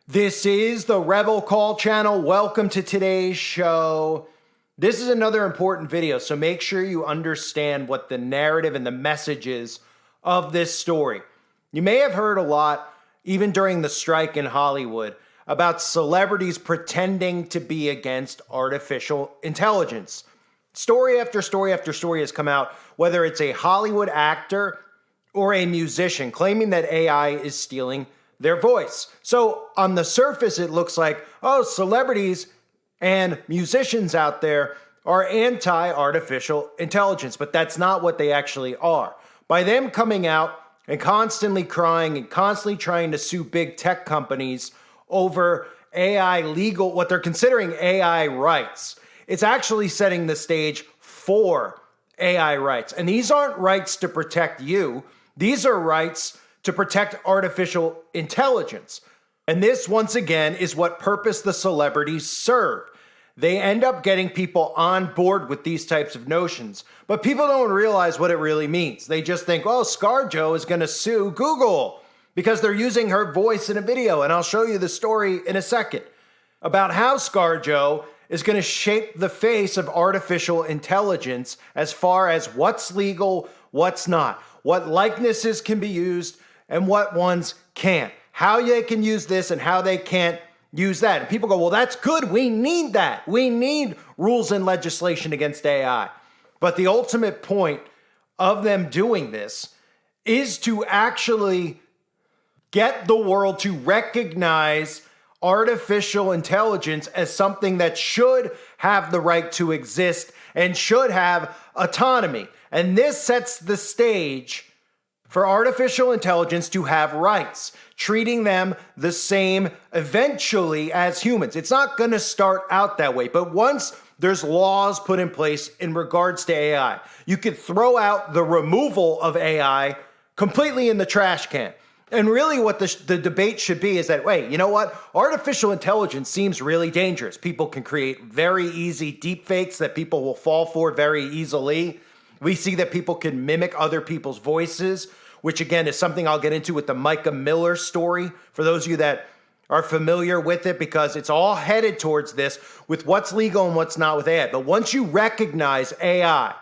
This is the Rebel Call channel. Welcome to today's show. This is another important video, so make sure you understand what the narrative and the message is of this story. You may have heard a lot, even during the strike in Hollywood, about celebrities pretending to be against artificial intelligence. Story after story after story has come out, whether it's a Hollywood actor or a musician claiming that AI is stealing their voice. So on the surface, it looks like, oh, celebrities and musicians out there are anti-artificial intelligence, but that's not what they actually are. By them coming out and constantly crying and constantly trying to sue big tech companies over AI legal, what they're considering AI rights, it's actually setting the stage for AI rights. And these aren't rights to protect you. These are rights to protect artificial intelligence. And this, once again, is what purpose the celebrities serve. They end up getting people on board with these types of notions, but people don't realize what it really means. They just think, oh, ScarJo is going to sue Google because they're using her voice in a video. And I'll show you the story in a second about how ScarJo is going to shape the face of artificial intelligence as far as what's legal, what's not, what likenesses can be used, and what ones can't, how they can use this and how they can't use that. And people go, well, that's good. We need that. We need rules and legislation against AI. But the ultimate point of them doing this is to actually get the world to recognize artificial intelligence as something that should have the right to exist and should have autonomy. And this sets the stage for artificial intelligence to have rights, treating them the same eventually as humans. It's not going to start out that way, but once there's laws put in place in regards to AI, you could throw out the removal of AI completely in the trash can. And really what the debate should be is that, wait, you know what? Artificial intelligence seems really dangerous. People can create very easy deepfakes that people will fall for very easily. We see that people can mimic other people's voices, which again is something I'll get into with the Micah Miller story for those of you that are familiar with it, because it's all headed towards this with what's legal and what's not with AI. But once you recognize AI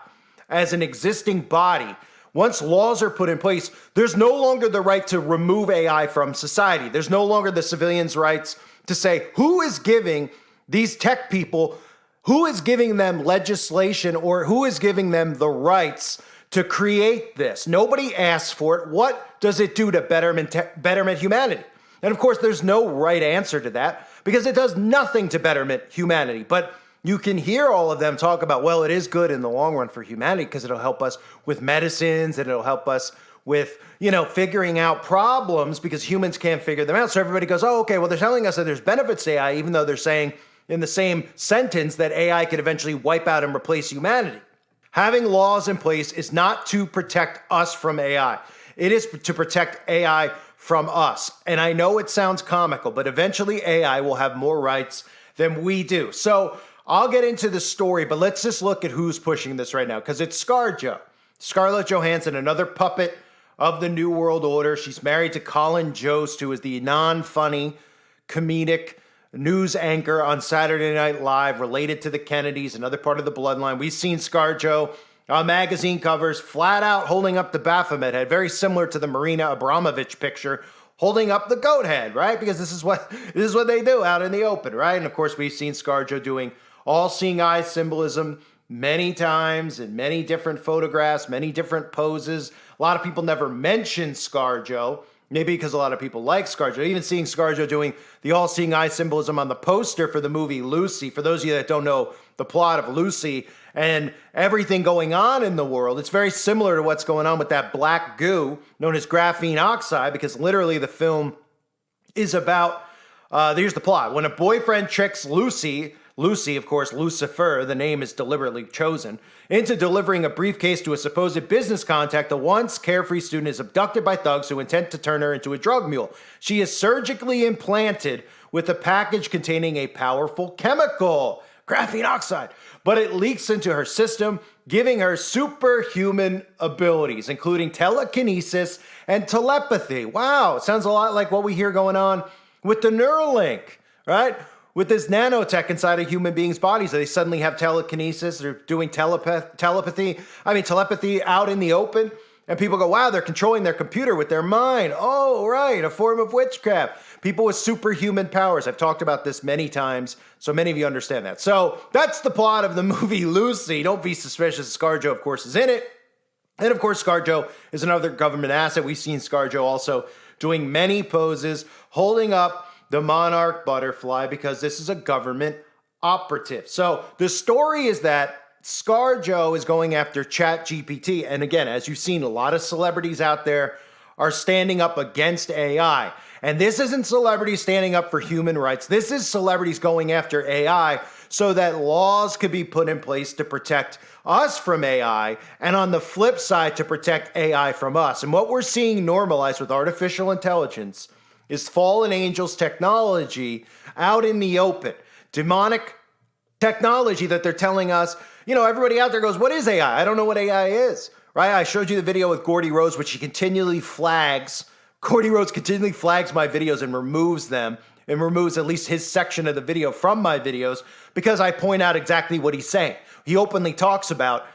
as an existing body, once laws are put in place, there's no longer the right to remove AI from society. There's no longer the civilians' rights to say who is giving these tech people, who is giving them legislation or who is giving them the rights to create this. Nobody asks for it. What does it do to betterment humanity? And of course, there's no right answer to that because it does nothing to betterment humanity. But you can hear all of them talk about, well, it is good in the long run for humanity because it'll help us with medicines and it'll help us with, figuring out problems because humans can't figure them out. So everybody goes, oh, okay, well, they're telling us that there's benefits to AI, even though they're saying in the same sentence that AI could eventually wipe out and replace humanity. Having laws in place is not to protect us from AI. It is to protect AI from us. And I know it sounds comical, but eventually AI will have more rights than we do. So I'll get into the story, but let's just look at who's pushing this right now, because it's ScarJo. Scarlett Johansson, another puppet of the New World Order. She's married to Colin Jost, who is the non-funny, comedic news anchor on Saturday Night Live related to the Kennedys, another part of the bloodline. We've seen ScarJo on magazine covers flat out holding up the Baphomet head, very similar to the Marina Abramovich picture, holding up the goat head, right? Because this is what they do out in the open, right? And of course, we've seen ScarJo doing all-seeing eye symbolism many times in many different photographs, many different poses. A lot of people never mention ScarJo, maybe because a lot of people like ScarJo. Even seeing ScarJo doing the all-seeing eye symbolism on the poster for the movie Lucy. For those of you that don't know the plot of Lucy and everything going on in the world, it's very similar to what's going on with that black goo known as graphene oxide, because literally the film is about, here's the plot. When a boyfriend tricks Lucy, of course, Lucifer, the name is deliberately chosen, into delivering a briefcase to a supposed business contact, the once carefree student is abducted by thugs who intend to turn her into a drug mule. She is surgically implanted with a package containing a powerful chemical, graphene oxide, but it leaks into her system, giving her superhuman abilities, including telekinesis and telepathy. Wow, it sounds a lot like what we hear going on with the Neuralink, right? With this nanotech inside of human beings' bodies, they suddenly have telekinesis, they're doing telepathy out in the open. And people go, wow, they're controlling their computer with their mind. Oh, right, a form of witchcraft. People with superhuman powers. I've talked about this many times, so many of you understand that. So that's the plot of the movie Lucy. Don't be suspicious. ScarJo, of course, is in it. And of course, ScarJo is another government asset. We've seen ScarJo also doing many poses, holding up the monarch butterfly because this is a government operative. So the story is that ScarJo is going after ChatGPT. And again, as you've seen, a lot of celebrities out there are standing up against AI. And this isn't celebrities standing up for human rights. This is celebrities going after AI so that laws could be put in place to protect us from AI, and on the flip side, to protect AI from us. And what we're seeing normalized with artificial intelligence is fallen angels technology out in the open. Demonic technology that they're telling us, everybody out there goes, what is AI? I don't know what AI is, right? I showed you the video with Gordy Rhodes, which he continually flags. Gordy Rhodes continually flags my videos and removes them, and removes at least his section of the video from my videos because I point out exactly what he's saying. He openly talks about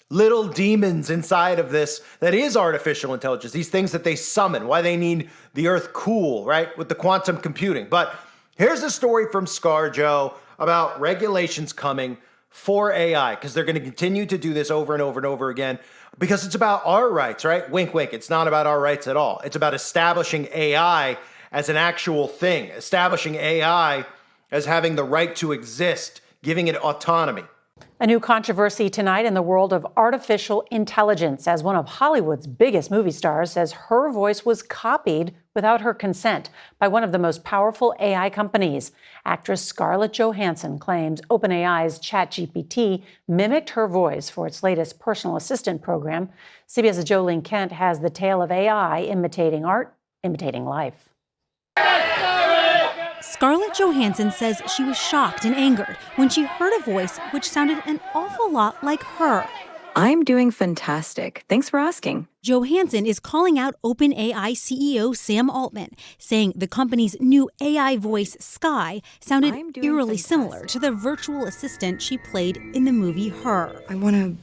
little demons inside of this that is artificial intelligence, these things that they summon, why they need the earth cool, right, with the quantum computing. But here's a story from ScarJo about regulations coming for AI, because they're going to continue to do this over and over and over again, because it's about our rights, right? Wink, wink. It's not about our rights at all. It's about establishing AI as an actual thing, establishing AI as having the right to exist, giving it autonomy. A new controversy tonight in the world of artificial intelligence, as one of Hollywood's biggest movie stars says her voice was copied without her consent by one of the most powerful AI companies. Actress Scarlett Johansson claims OpenAI's ChatGPT mimicked her voice for its latest personal assistant program. CBS's Jolene Kent has the tale of AI imitating art, imitating life. Scarlett Johansson says she was shocked and angered when she heard a voice which sounded an awful lot like her. I'm doing fantastic. Thanks for asking. Johansson is calling out OpenAI CEO Sam Altman, saying the company's new AI voice, Sky, sounded eerily similar to the virtual assistant she played in the movie Her. I want to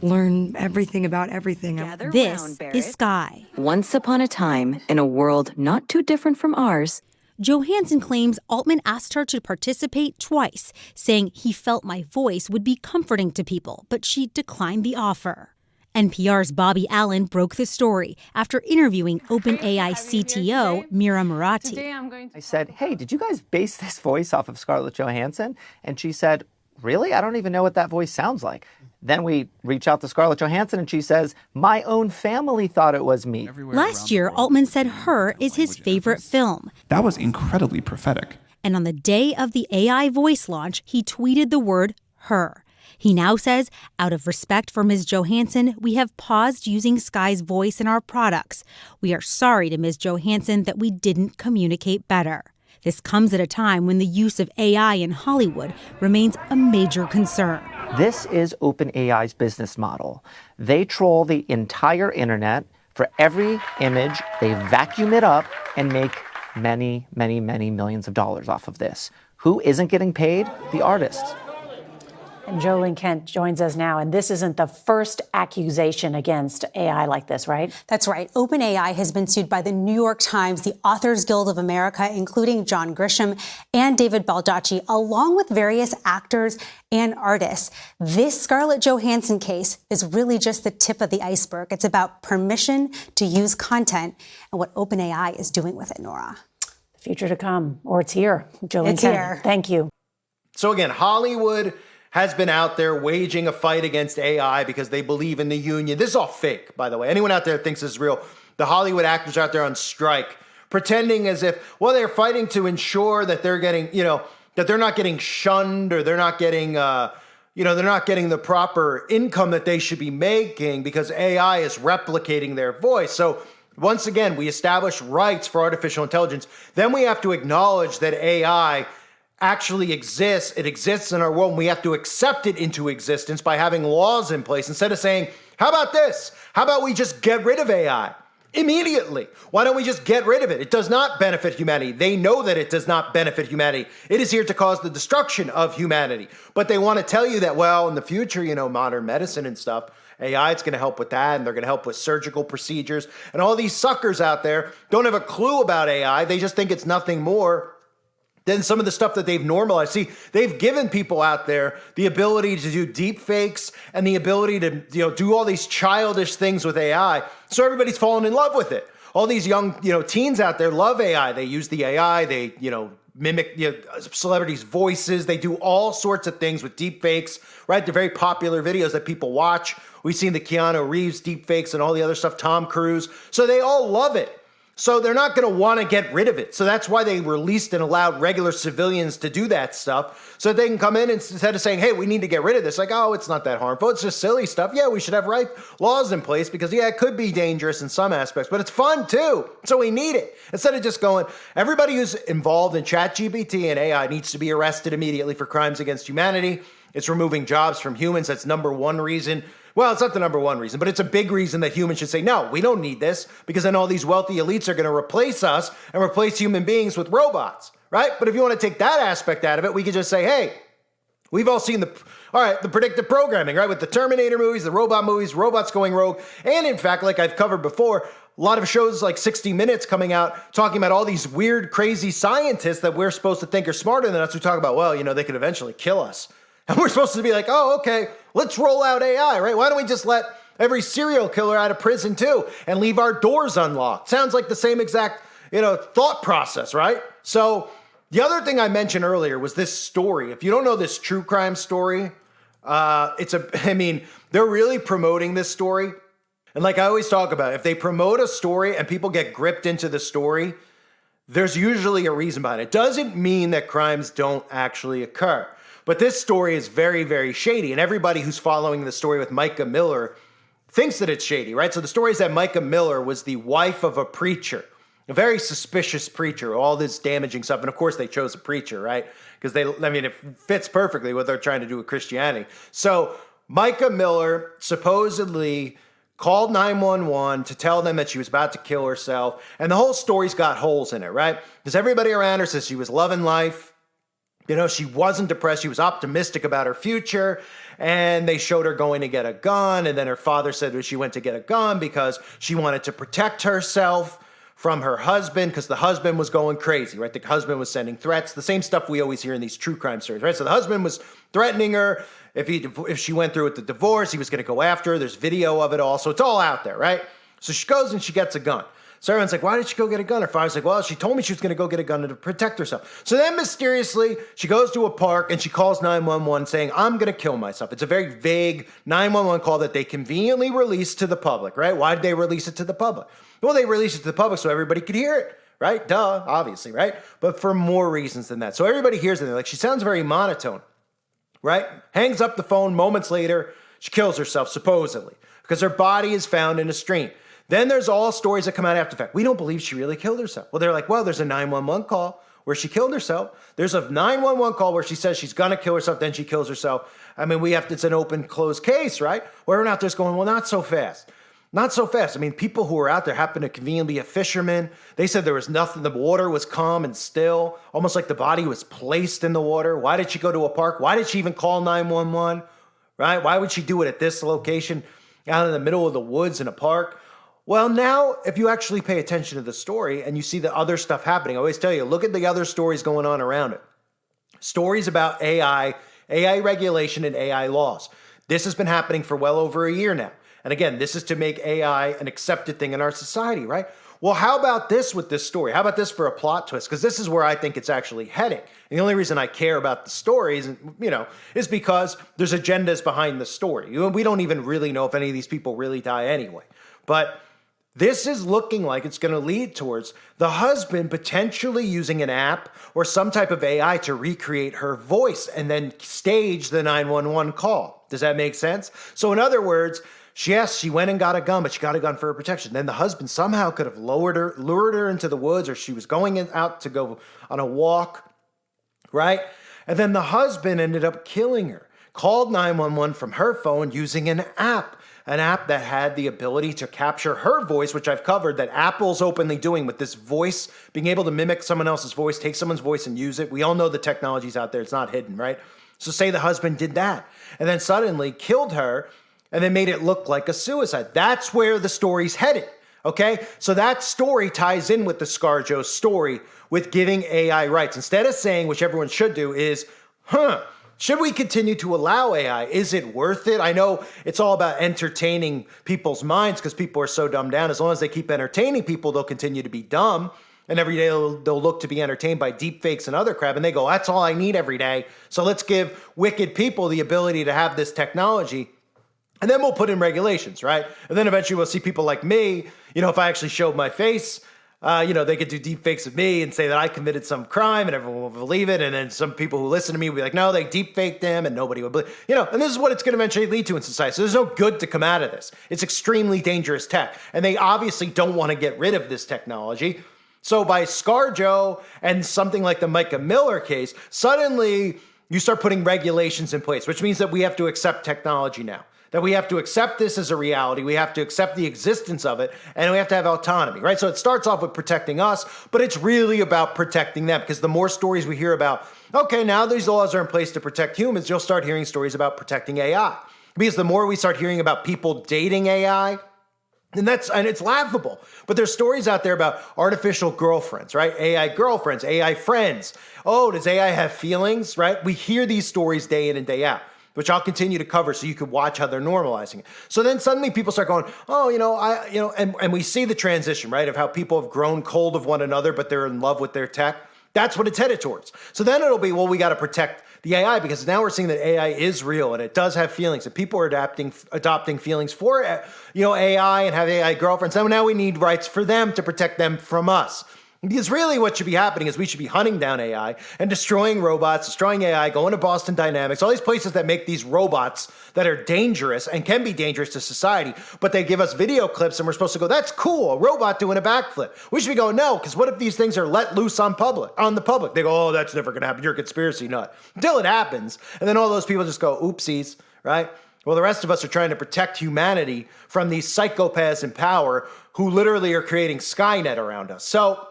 learn everything about everything. This is Sky. Once upon a time, in a world not too different from ours, Johansson claims Altman asked her to participate twice, saying he felt my voice would be comforting to people, but she declined the offer. NPR's Bobby Allen broke the story after interviewing OpenAI CTO Mira Murati. I said, hey, did you guys base this voice off of Scarlett Johansson? And she said, really? I don't even know what that voice sounds like. Then we reach out to Scarlett Johansson and she says, my own family thought it was me. Last year, Altman said Her is his favorite film. That was incredibly prophetic. And on the day of the AI voice launch, he tweeted the word Her. He now says, out of respect for Ms. Johansson, we have paused using Sky's voice in our products. We are sorry to Ms. Johansson that we didn't communicate better. This comes at a time when the use of AI in Hollywood remains a major concern. This is OpenAI's business model. They troll the entire internet. For every image, they vacuum it up and make many, many, many millions of dollars off of this. Who isn't getting paid? The artists. And Jolene Kent joins us now, and this isn't the first accusation against AI like this, right? That's right. OpenAI has been sued by the New York Times, the Authors Guild of America, including John Grisham and David Baldacci, along with various actors and artists. This Scarlett Johansson case is really just the tip of the iceberg. It's about permission to use content and what OpenAI is doing with it, Nora. The future to come, or it's here. Jolene It's Kent, here. thank you. So again, Hollywood has been out there waging a fight against AI because they believe in the union. This is all fake, by the way. Anyone out there thinks this is real. The Hollywood actors out there on strike, pretending as if, well, they're fighting to ensure that they're getting, that they're not getting shunned or they're not getting, they're not getting the proper income that they should be making because AI is replicating their voice. So once again, we establish rights for artificial intelligence. Then we have to acknowledge that AI actually exists. It exists in our world, and we have to accept it into existence by having laws in place instead of saying, how about this? How about we just get rid of AI? immediately. Why don't we just get rid of it? It does not benefit humanity. They know that it does not benefit humanity. It is here to cause the destruction of humanity. But they want to tell you that, well, in the future, modern medicine and stuff, AI is going to help with that, and they're going to help with surgical procedures. And all these suckers out there don't have a clue about AI. They just think it's nothing more than some of the stuff that they've normalized. See, they've given people out there the ability to do deep fakes and the ability to do all these childish things with AI. So everybody's fallen in love with it. All these young teens out there love AI. They use the AI. They mimic celebrities' voices. They do all sorts of things with deep fakes, right? They're very popular videos that people watch. We've seen the Keanu Reeves deep fakes and all the other stuff, Tom Cruise. So they all love it. So they're not going to want to get rid of it. So that's why they released and allowed regular civilians to do that stuff, so that they can come in and instead of saying, hey, we need to get rid of this, like, oh, it's not that harmful. It's just silly stuff. Yeah, we should have laws in place because, yeah, it could be dangerous in some aspects, but it's fun too. So we need it. Instead of just going, everybody who's involved in ChatGPT and AI needs to be arrested immediately for crimes against humanity. It's removing jobs from humans. That's number one reason. Well, it's not the number one reason, but it's a big reason that humans should say, no, we don't need this, because then all these wealthy elites are going to replace us and replace human beings with robots, right? But if you want to take that aspect out of it, we could just say, hey, we've all seen the predictive programming, right? With the Terminator movies, the robot movies, robots going rogue. And in fact, like I've covered before, a lot of shows like 60 Minutes coming out talking about all these weird, crazy scientists that we're supposed to think are smarter than us, who talk about, well, they could eventually kill us. And we're supposed to be like, oh, okay, let's roll out AI, right? Why don't we just let every serial killer out of prison too and leave our doors unlocked? Sounds like the same exact, thought process, right? So the other thing I mentioned earlier was this story. If you don't know this true crime story, they're really promoting this story. And like I always talk about, if they promote a story and people get gripped into the story, there's usually a reason behind it. It doesn't mean that crimes don't actually occur. But this story is very, very shady. And everybody who's following the story with Micah Miller thinks that it's shady, right? So the story is that Micah Miller was the wife of a preacher, a very suspicious preacher, all this damaging stuff. And of course they chose a preacher, right? Because it fits perfectly what they're trying to do with Christianity. So Micah Miller supposedly called 911 to tell them that she was about to kill herself. And the whole story's got holes in it, right? Because everybody around her says she was loving life. She wasn't depressed. She was optimistic about her future. And they showed her going to get a gun. And then her father said that she went to get a gun because she wanted to protect herself from her husband, because the husband was going crazy, right? The husband was sending threats, the same stuff we always hear in these true crime stories, right? So the husband was threatening her. If she went through with the divorce, he was going to go after her. There's video of it all. So it's all out there, right? So she goes and she gets a gun. So everyone's like, why did she go get a gun? Her father's like, well, she told me she was going to go get a gun to protect herself. So then mysteriously, she goes to a park and she calls 911 saying, I'm going to kill myself. It's a very vague 911 call that they conveniently released to the public, right? Why did they release it to the public? Well, they released it to the public so everybody could hear it, right? Duh, obviously, right? But for more reasons than that. So everybody hears it. They're like, she sounds very monotone, right? Hangs up the phone. Moments later, she kills herself, supposedly, because her body is found in a stream. Then there's all stories that come out after the fact. We don't believe she really killed herself. Well, they're like, well, there's a 911 call where she killed herself. There's a 911 call where she says she's going to kill herself, then she kills herself. It's an open, closed case, right? We're out there going, well, not so fast. Not so fast. People who were out there happen to conveniently be a fisherman. They said there was nothing. The water was calm and still, almost like the body was placed in the water. Why did she go to a park? Why did she even call 911, right? Why would she do it at this location out in the middle of the woods in a park? Well, now, if you actually pay attention to the story and you see the other stuff happening, I always tell you, look at the other stories going on around it. Stories about AI regulation, and AI laws. This has been happening for well over a year now. And again, this is to make AI an accepted thing in our society, right? Well, how about this with this story? How about this for a plot twist? Because this is where I think it's actually heading. And the only reason I care about the stories, is because there's agendas behind the story. We don't even really know if any of these people really die anyway. But this is looking like it's going to lead towards the husband potentially using an app or some type of AI to recreate her voice and then stage the 911 call. Does that make sense? So in other words, she went and got a gun, but she got a gun for her protection. Then the husband somehow could have lured her into the woods, or she was going out to go on a walk, right? And then the husband ended up killing her, called 911 from her phone using an app. an app that had the ability to capture her voice, which I've covered, that Apple's openly doing with this voice, being able to mimic someone else's voice, take someone's voice and use it. We all know the technology's out there. It's not hidden, right? So say the husband did that and then suddenly killed her and then made it look like a suicide. That's where the story's headed, okay? So that story ties in with the ScarJo story with giving AI rights. Instead of saying, which everyone should do, is, should we continue to allow AI? Is it worth it? I know it's all about entertaining people's minds because people are so dumbed down. As long as they keep entertaining people, they'll continue to be dumb. And every day they'll look to be entertained by deep fakes and other crap. And they go, that's all I need every day. So let's give wicked people the ability to have this technology. And then we'll put in regulations, right? And then eventually we'll see people like me, if I actually showed my face, they could do deep fakes of me and say that I committed some crime and everyone will believe it. And then some people who listen to me will be like, no, they deep faked him and nobody would believe, and this is what it's going to eventually lead to in society. So there's no good to come out of this. It's extremely dangerous tech. And they obviously don't want to get rid of this technology. So by ScarJo and something like the Micah Miller case, suddenly you start putting regulations in place, which means that we have to accept technology now. That we have to accept this as a reality, we have to accept the existence of it, and we have to have autonomy, right? So it starts off with protecting us, but it's really about protecting them, because the more stories we hear about, okay, now these laws are in place to protect humans, you'll start hearing stories about protecting AI. Because the more we start hearing about people dating AI, and it's laughable, but there's stories out there about artificial girlfriends, right? AI girlfriends, AI friends. Oh, does AI have feelings, right? We hear these stories day in and day out, which I'll continue to cover so you can watch how they're normalizing it. So then suddenly people start going, and we see the transition, right, of how people have grown cold of one another, but they're in love with their tech. That's what it's headed towards. So then it'll be, well, we got to protect the AI because now we're seeing that AI is real and it does have feelings and people are adopting feelings for, AI and have AI girlfriends. So now we need rights for them to protect them from us. Because really what should be happening is we should be hunting down AI and destroying robots, destroying AI, going to Boston Dynamics, all these places that make these robots that are dangerous and can be dangerous to society, but they give us video clips and we're supposed to go, that's cool, a robot doing a backflip. We should be going, no, because what if these things are let loose on the public? They go, oh, that's never going to happen. You're a conspiracy nut. Until it happens. And then all those people just go, oopsies, right? Well, the rest of us are trying to protect humanity from these psychopaths in power who literally are creating Skynet around us. So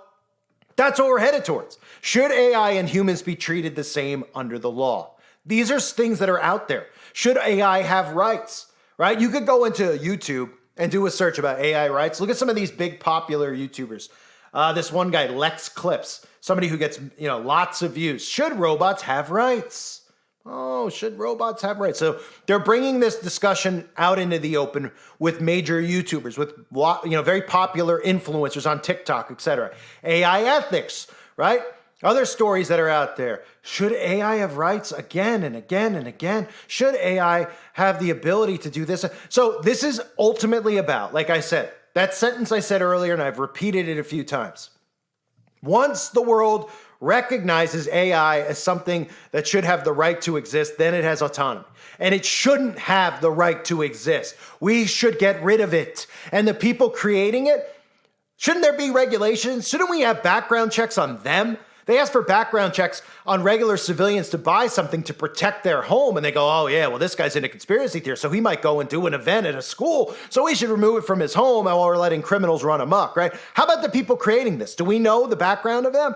that's what we're headed towards. Should AI and humans be treated the same under the law? These are things that are out there. Should AI have rights, right? You could go into YouTube and do a search about AI rights. Look at some of these big popular YouTubers. This one guy, Lex Clips, somebody who gets, lots of views. Should robots have rights? Oh, should robots have rights? So they're bringing this discussion out into the open with major YouTubers, with very popular influencers on TikTok, etc. AI ethics, right? Other stories that are out there. Should AI have rights again and again and again? Should AI have the ability to do this? So this is ultimately about, like I said, that sentence I said earlier, and I've repeated it a few times. Once the world recognizes AI as something that should have the right to exist, then it has autonomy. And it shouldn't have the right to exist. We should get rid of it. And the people creating it, shouldn't there be regulations? Shouldn't we have background checks on them? They ask for background checks on regular civilians to buy something to protect their home. And they go, oh yeah, well, this guy's into conspiracy theory, so he might go and do an event at a school. So we should remove it from his home while we're letting criminals run amok, right? How about the people creating this? Do we know the background of them?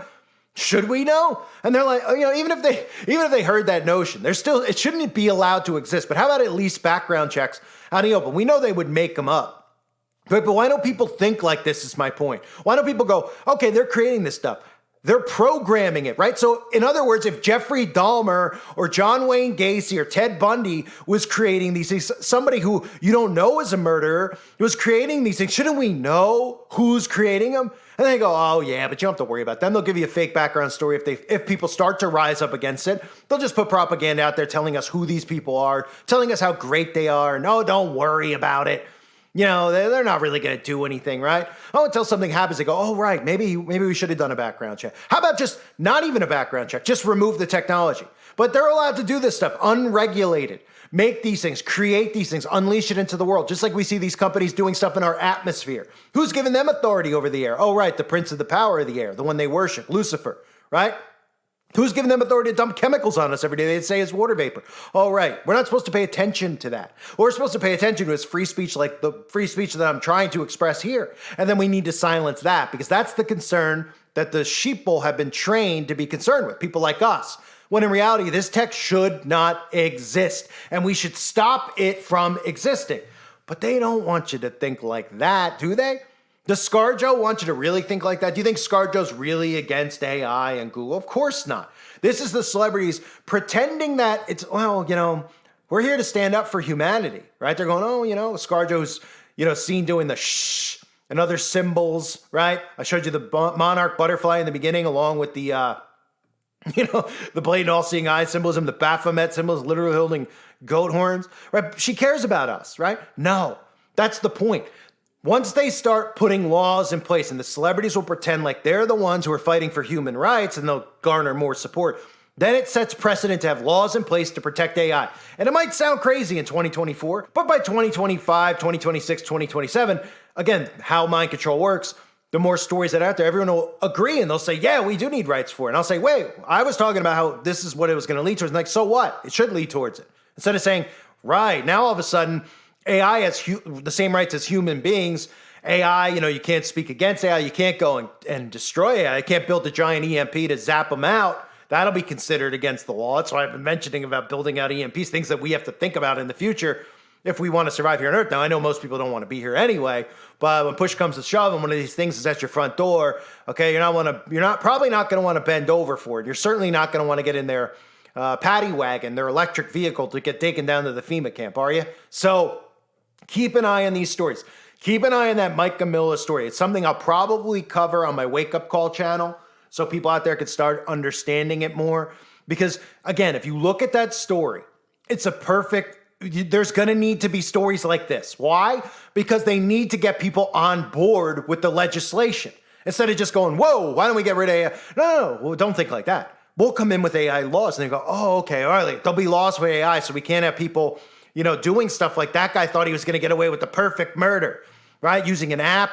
Should we know? And they're like, even if they heard that notion, it shouldn't be allowed to exist. But how about at least background checks out in the open? We know they would make them up. But why don't people think like this is my point? Why don't people go, okay, they're creating this stuff. They're programming it, right? So in other words, if Jeffrey Dahmer or John Wayne Gacy or Ted Bundy was creating these things, somebody who you don't know is a murderer was creating these things, shouldn't we know who's creating them? And they go, oh yeah, but you don't have to worry about them. They'll give you a fake background story if people start to rise up against it. They'll just put propaganda out there telling us who these people are, telling us how great they are. No, don't worry about it. They're not really going to do anything, right? Oh, until something happens, they go, oh, right, maybe we should have done a background check. How about just not even a background check? Just remove the technology. But they're allowed to do this stuff unregulated. Make these things, create these things, unleash it into the world. Just like we see these companies doing stuff in our atmosphere. Who's given them authority over the air? Oh, right, the prince of the power of the air, the one they worship, Lucifer, right? Who's giving them authority to dump chemicals on us every day? They say it's water vapor. Oh, right. We're not supposed to pay attention to that. What we're supposed to pay attention to is free speech, like the free speech that I'm trying to express here. And then we need to silence that because that's the concern that the sheeple have been trained to be concerned with, people like us. When in reality, this text should not exist and we should stop it from existing. But they don't want you to think like that, do they? Does ScarJo want you to really think like that? Do you think ScarJo's really against AI and Google? Of course not. This is the celebrities pretending that it's, well, we're here to stand up for humanity, right? They're going, oh, ScarJo's, seen doing the shh and other symbols, right? I showed you the monarch butterfly in the beginning along with the, the blatant all-seeing eye symbolism, the Baphomet symbols, literally holding goat horns, right? She cares about us, right? No, that's the point. Once they start putting laws in place and the celebrities will pretend like they're the ones who are fighting for human rights and they'll garner more support, then it sets precedent to have laws in place to protect AI. And it might sound crazy in 2024, but by 2025, 2026, 2027, again, how mind control works, the more stories that are out there, everyone will agree and they'll say, yeah, we do need rights for it. And I'll say, wait, I was talking about how this is what it was going to lead towards. And like, so what? It should lead towards it. Instead of saying, right, now all of a sudden, AI has the same rights as human beings. AI, you can't speak against AI. You can't go and destroy AI. You can't build a giant EMP to zap them out. That'll be considered against the law. That's why I've been mentioning about building out EMPs, things that we have to think about in the future if we want to survive here on Earth. Now, I know most people don't want to be here anyway, but when push comes to shove and one of these things is at your front door, okay, you're probably not going to want to bend over for it. You're certainly not going to want to get in their paddy wagon, their electric vehicle to get taken down to the FEMA camp, are you? So keep an eye on these stories. Keep an eye on that Mike Camilla story. It's something I'll probably cover on my Wake Up Call channel so people out there can start understanding it more. Because, again, if you look at that story, it's a perfect, there's going to need to be stories like this. Why? Because they need to get people on board with the legislation. Instead of just going, whoa, why don't we get rid of AI? No, well, don't think like that. We'll come in with AI laws and they go, oh, okay, all right, there'll be laws for AI so we can't have people doing stuff like that guy thought he was going to get away with the perfect murder, right? Using an app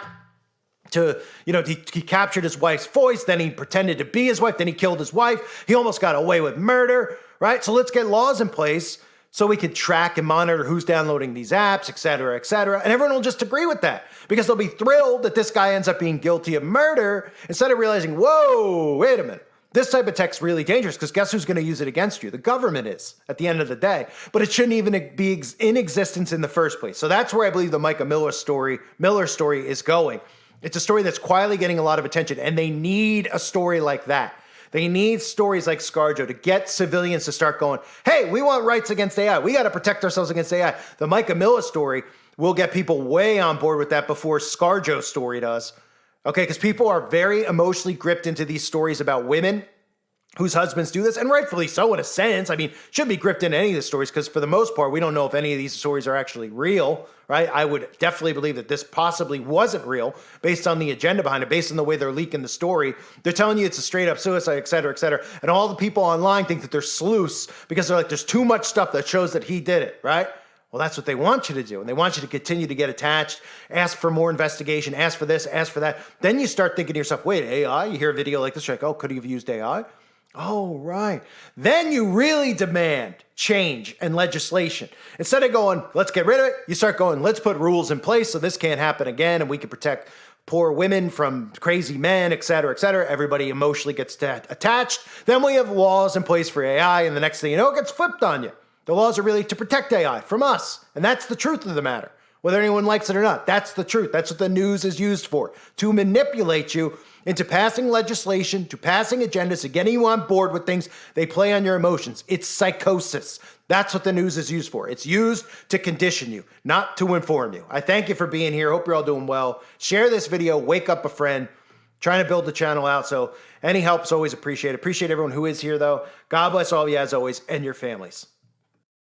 to, he captured his wife's voice, then he pretended to be his wife, then he killed his wife. He almost got away with murder, right? So let's get laws in place so we can track and monitor who's downloading these apps, et cetera, et cetera. And everyone will just agree with that because they'll be thrilled that this guy ends up being guilty of murder instead of realizing, whoa, wait a minute. This type of tech's really dangerous because guess who's going to use it against you? The government is at the end of the day. But it shouldn't even be in existence in the first place. So that's where I believe the Micah Miller story is going. It's a story that's quietly getting a lot of attention, and they need a story like that. They need stories like ScarJo to get civilians to start going, hey, we want rights against AI. We got to protect ourselves against AI. The Micah Miller story will get people way on board with that before ScarJo's story does. Okay, because people are very emotionally gripped into these stories about women whose husbands do this, and rightfully so in a sense. I mean, should be gripped into any of the stories because for the most part, we don't know if any of these stories are actually real, right? I would definitely believe that this possibly wasn't real based on the agenda behind it, based on the way they're leaking the story. They're telling you it's a straight up suicide, et cetera, et cetera. And all the people online think that they're sleuths because they're like, there's too much stuff that shows that he did it, right? Well, that's what they want you to do. And they want you to continue to get attached, ask for more investigation, ask for this, ask for that. Then you start thinking to yourself, wait, AI? You hear a video like this, you're like, oh, could he have used AI? Oh, right. Then you really demand change and legislation. Instead of going, let's get rid of it, you start going, let's put rules in place so this can't happen again and we can protect poor women from crazy men, et cetera, et cetera. Everybody emotionally gets attached. Then we have laws in place for AI, and the next thing you know, it gets flipped on you. The laws are really to protect AI from us. And that's the truth of the matter. Whether anyone likes it or not, that's the truth. That's what the news is used for, to manipulate you into passing legislation, to passing agendas, to getting you on board with things. They play on your emotions. It's psychosis. That's what the news is used for. It's used to condition you, not to inform you. I thank you for being here. Hope you're all doing well. Share this video. Wake up a friend. Trying to build the channel out, so any help is always appreciated. Appreciate everyone who is here, though. God bless all of you, as always, and your families.